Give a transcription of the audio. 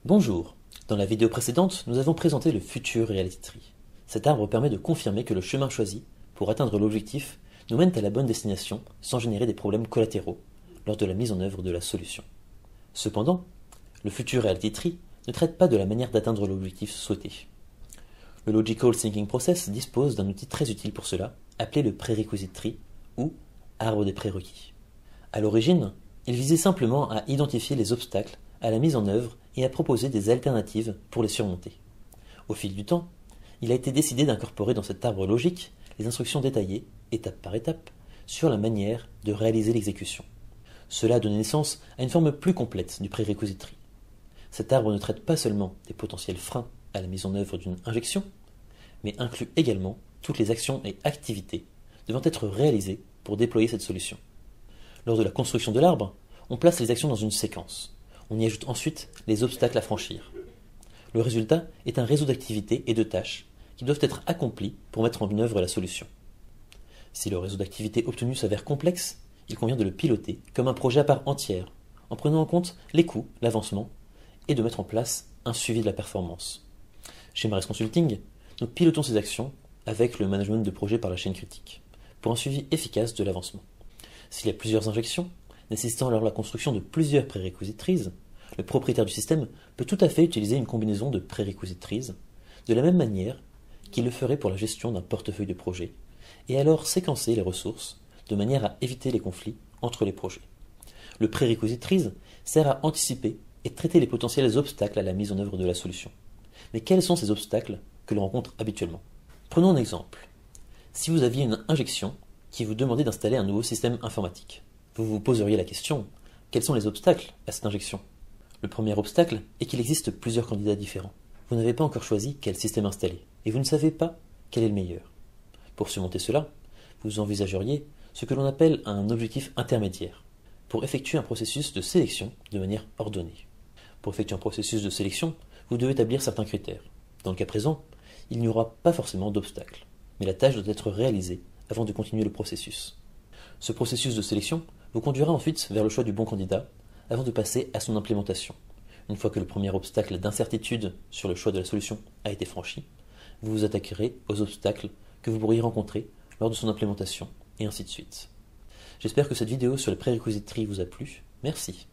Bonjour, dans la vidéo précédente, nous avons présenté le Future Reality Tree. Cet arbre permet de confirmer que le chemin choisi pour atteindre l'objectif nous mène à la bonne destination sans générer des problèmes collatéraux lors de la mise en œuvre de la solution. Cependant, le Future Reality Tree ne traite pas de la manière d'atteindre l'objectif souhaité. Le Logical Thinking Process dispose d'un outil très utile pour cela, appelé le Prerequisite Tree ou arbre des prérequis. À l'origine, il visait simplement à identifier les obstacles à la mise en œuvre et à proposer des alternatives pour les surmonter. Au fil du temps, il a été décidé d'incorporer dans cet arbre logique les instructions détaillées, étape par étape, sur la manière de réaliser l'exécution. Cela a donné naissance à une forme plus complète du Prerequisite Tree. Cet arbre ne traite pas seulement des potentiels freins à la mise en œuvre d'une injection, mais inclut également toutes les actions et activités devant être réalisées pour déployer cette solution. Lors de la construction de l'arbre, on place les actions dans une séquence. On y ajoute ensuite les obstacles à franchir. Le résultat est un réseau d'activités et de tâches qui doivent être accomplies pour mettre en œuvre la solution. Si le réseau d'activités obtenu s'avère complexe, il convient de le piloter comme un projet à part entière, en prenant en compte les coûts, l'avancement, et de mettre en place un suivi de la performance. Chez Mares Consulting, nous pilotons ces actions avec le management de projet par la chaîne critique, pour un suivi efficace de l'avancement. S'il y a plusieurs injections, nécessitant alors la construction de plusieurs prerequisite trees, le propriétaire du système peut tout à fait utiliser une combinaison de prerequisite trees, de la même manière qu'il le ferait pour la gestion d'un portefeuille de projets, et alors séquencer les ressources de manière à éviter les conflits entre les projets. Le prerequisite trees sert à anticiper et traiter les potentiels obstacles à la mise en œuvre de la solution. Mais quels sont ces obstacles que l'on rencontre habituellement? Prenons un exemple. Si vous aviez une injection qui vous demandait d'installer un nouveau système informatique, vous vous poseriez la question, quels sont les obstacles à cette injection? Le premier obstacle est qu'il existe plusieurs candidats différents. Vous n'avez pas encore choisi quel système installer, et vous ne savez pas quel est le meilleur. Pour surmonter cela, vous envisageriez ce que l'on appelle un objectif intermédiaire, pour effectuer un processus de sélection de manière ordonnée. Pour effectuer un processus de sélection, vous devez établir certains critères. Dans le cas présent, il n'y aura pas forcément d'obstacle, mais la tâche doit être réalisée avant de continuer le processus. Ce processus de sélection vous conduira ensuite vers le choix du bon candidat avant de passer à son implémentation. Une fois que le premier obstacle d'incertitude sur le choix de la solution a été franchi, vous vous attaquerez aux obstacles que vous pourriez rencontrer lors de son implémentation, et ainsi de suite. J'espère que cette vidéo sur le Prerequisite Tree vous a plu. Merci.